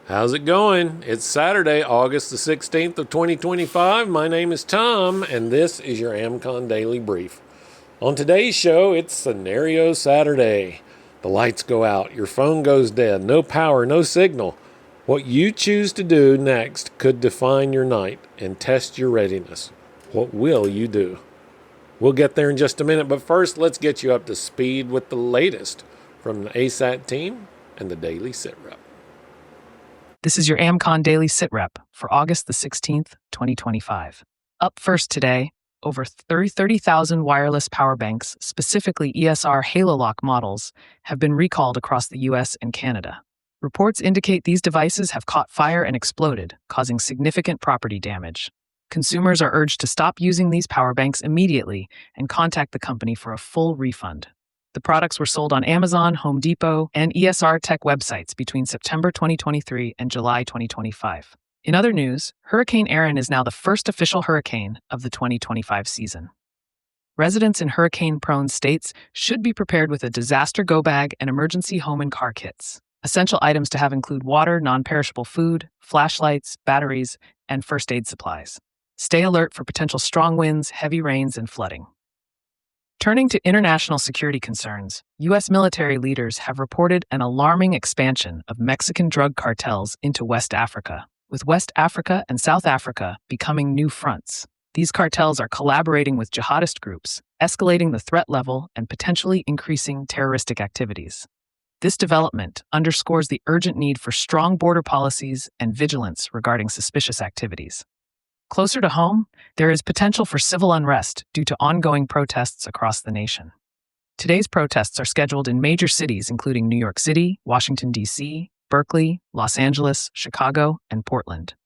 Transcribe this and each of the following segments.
How's it going? It's Saturday, August the 16th of 2025. My name is Tom, and this is your AmCon Daily Brief. On today's show, it's Scenario Saturday. The lights go out, your phone goes dead, no power, no signal. What you choose to do next could define your night and test your readiness. What will you do? We'll get there in just a minute, but first, let's get you up to speed with the latest from the ASAT team and the Daily SITREP. This is your AmCon Daily SITREP for August the 16th, 2025. Up first today, over 30,000 wireless power banks, specifically ESR Halolock models, have been recalled across the US and Canada. Reports indicate these devices have caught fire and exploded, causing significant property damage. Consumers are urged to stop using these power banks immediately and contact the company for a full refund. The products were sold on Amazon, Home Depot, and ESR Tech websites between September 2023 and July 2025. In other news, Hurricane Erin is now the first official hurricane of the 2025 season. Residents in hurricane-prone states should be prepared with a disaster go bag and emergency home and car kits. Essential items to have include water, non-perishable food, flashlights, batteries, and first aid supplies. Stay alert for potential strong winds, heavy rains, and flooding. Turning to international security concerns, U.S. military leaders have reported an alarming expansion of Mexican drug cartels into West Africa, with West Africa and South Africa becoming new fronts. These cartels are collaborating with jihadist groups, escalating the threat level and potentially increasing terroristic activities. This development underscores the urgent need for strong border policies and vigilance regarding suspicious activities. Closer to home, there is potential for civil unrest due to ongoing protests across the nation. Today's protests are scheduled in major cities including New York City, Washington, D.C., Berkeley, Los Angeles, Chicago, and Portland.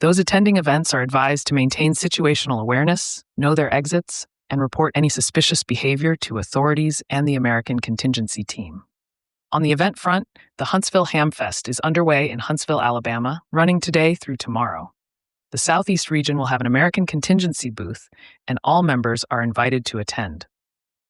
Those attending events are advised to maintain situational awareness, know their exits, and report any suspicious behavior to authorities and the American Contingency Team. On the event front, the Huntsville Hamfest is underway in Huntsville, Alabama, running today through tomorrow. The Southeast region will have an American contingency booth, and all members are invited to attend.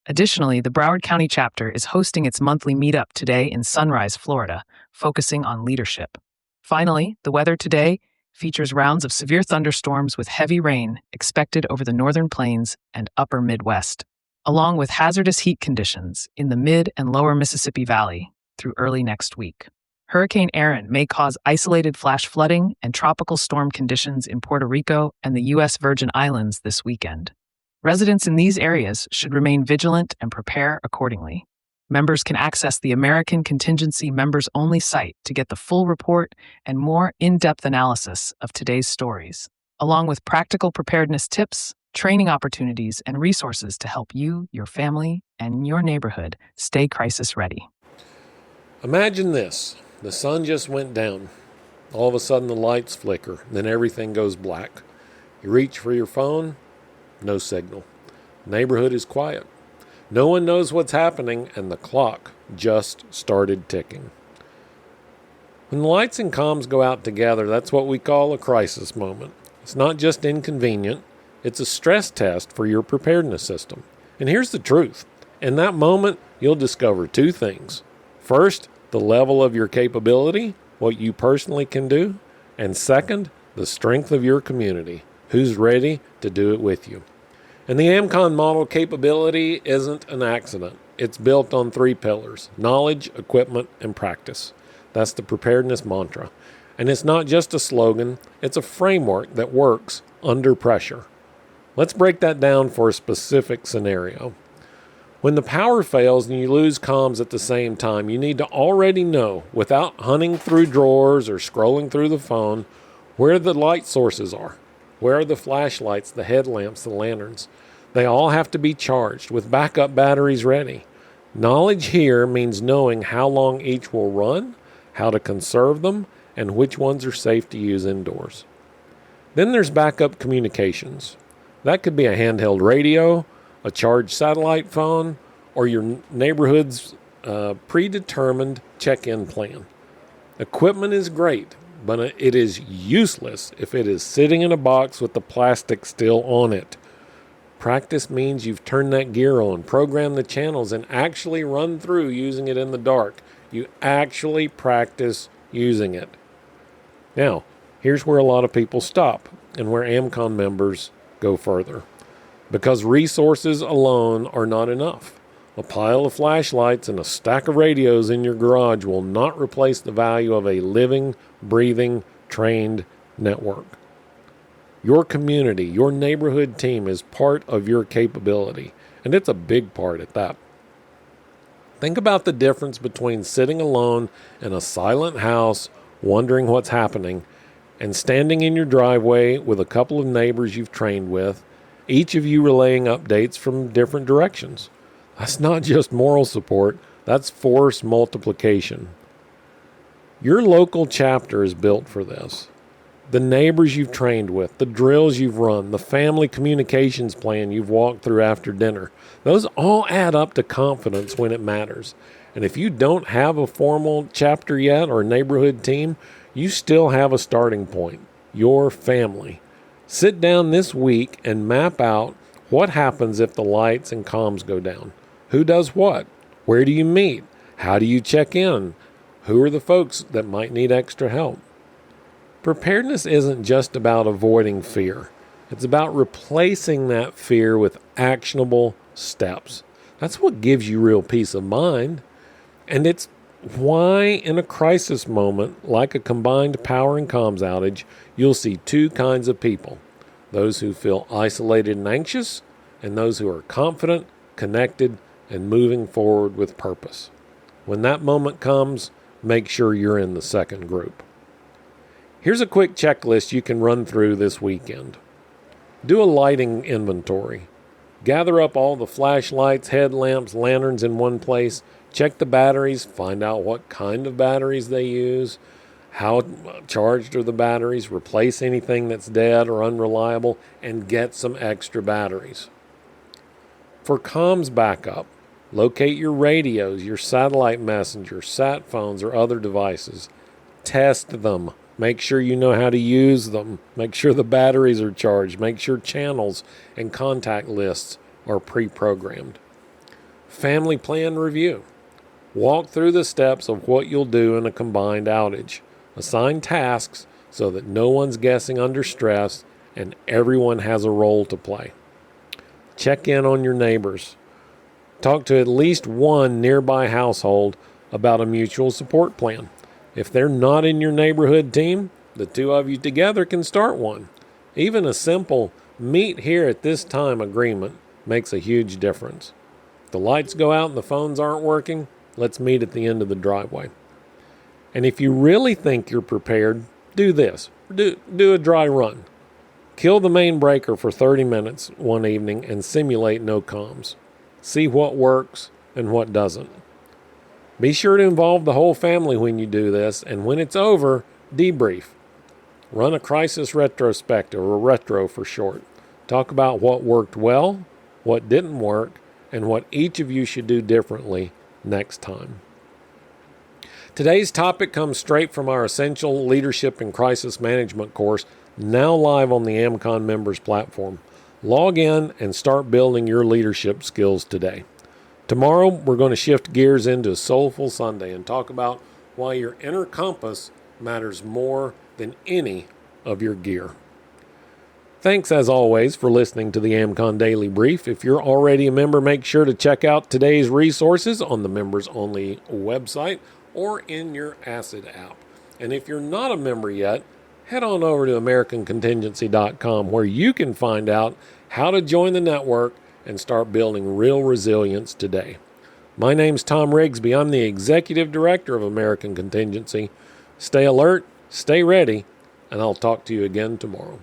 Additionally, the Broward County chapter is hosting its monthly meetup today in Sunrise, Florida, focusing on leadership. Finally, the weather today features rounds of severe thunderstorms with heavy rain expected over the northern plains and upper Midwest, along with hazardous heat conditions in the mid and lower Mississippi Valley through early next week. Hurricane Erin may cause isolated flash flooding and tropical storm conditions in Puerto Rico and the U.S. Virgin Islands this weekend. Residents in these areas should remain vigilant and prepare accordingly. Members can access the American Contingency Members Only site to get the full report and more in-depth analysis of today's stories, along with practical preparedness tips, training opportunities, and resources to help you, your family, and your neighborhood stay crisis ready. Imagine this. The sun just went down. All of a sudden the lights flicker, then everything goes black. You reach for your phone, no signal. Neighborhood is quiet. No one knows what's happening, and the clock just started ticking. When the lights and comms go out together, that's what we call a crisis moment. It's not just inconvenient, it's a stress test for your preparedness system. And here's the truth. In that moment, you'll discover two things. First, the level of your capability, what you personally can do, and second, the strength of your community, who's ready to do it with you. And the AmCon model capability isn't an accident. It's built on three pillars: knowledge, equipment, and practice. That's the preparedness mantra. And it's not just a slogan, it's a framework that works under pressure. Let's break that down for a specific scenario. When the power fails and you lose comms at the same time, you need to already know, without hunting through drawers or scrolling through the phone, where the light sources are. Where are the flashlights, the headlamps, the lanterns? They all have to be charged with backup batteries ready. Knowledge here means knowing how long each will run, how to conserve them, and which ones are safe to use indoors. Then there's backup communications. That could be a handheld radio, a charged satellite phone, or your neighborhood's predetermined check-in plan. Equipment is great, but it is useless if it is sitting in a box with the plastic still on it. Practice means you've turned that gear on, programmed the channels, and actually run through using it in the dark. You actually practice using it. Now, here's where a lot of people stop and where AMCON members go further. Because resources alone are not enough. A pile of flashlights and a stack of radios in your garage will not replace the value of a living, breathing, trained network. Your community, your neighborhood team is part of your capability, and it's a big part at that. Think about the difference between sitting alone in a silent house wondering what's happening and standing in your driveway with a couple of neighbors you've trained with, each of you relaying updates from different directions. That's not just moral support, that's force multiplication. Your local chapter is built for this. The neighbors you've trained with, the drills you've run, the family communications plan you've walked through after dinner, those all add up to confidence when it matters. And if you don't have a formal chapter yet or neighborhood team, you still have a starting point, your family. Sit down this week and map out what happens if the lights and comms go down. Who does what? Where do you meet? How do you check in? Who are the folks that might need extra help? Preparedness isn't just about avoiding fear. It's about replacing that fear with actionable steps. That's what gives you real peace of mind. And it's why in a crisis moment, like a combined power and comms outage, you'll see two kinds of people. Those who feel isolated and anxious, and those who are confident, connected, and moving forward with purpose. When that moment comes, make sure you're in the second group. Here's a quick checklist you can run through this weekend. Do a lighting inventory. Gather up all the flashlights, headlamps, lanterns in one place. Check the batteries. Find out what kind of batteries they use. How charged are the batteries? Replace anything that's dead or unreliable and get some extra batteries. For comms backup, locate your radios, your satellite messenger, sat phones, or other devices. Test them. Make sure you know how to use them. Make sure the batteries are charged. Make sure channels and contact lists are pre-programmed. Family plan review. Walk through the steps of what you'll do in a combined outage. Assign tasks so that no one's guessing under stress and everyone has a role to play. Check in on your neighbors. Talk to at least one nearby household about a mutual support plan. If they're not in your neighborhood team, the two of you together can start one. Even a simple meet here at this time agreement makes a huge difference. If the lights go out and the phones aren't working, let's meet at the end of the driveway. And if you really think you're prepared, do this. Do a dry run. Kill the main breaker for 30 minutes one evening and simulate no comms. See what works and what doesn't. Be sure to involve the whole family when you do this, and when it's over, debrief. Run a crisis retrospective, or retro for short. Talk about what worked well, what didn't work, and what each of you should do differently next time. Today's topic comes straight from our Essential Leadership and Crisis Management course, now live on the AMCON members platform. Log in and start building your leadership skills today. Tomorrow, we're going to shift gears into Soulful Sunday and talk about why your inner compass matters more than any of your gear. Thanks, as always, for listening to the AMCON Daily Brief. If you're already a member, make sure to check out today's resources on the members-only website or in your ACID app. And if you're not a member yet, head on over to AmericanContingency.com, where you can find out how to join the network and start building real resilience today. My name's Tom Rigsby. I'm the Executive Director of American Contingency. Stay alert, stay ready, and I'll talk to you again tomorrow.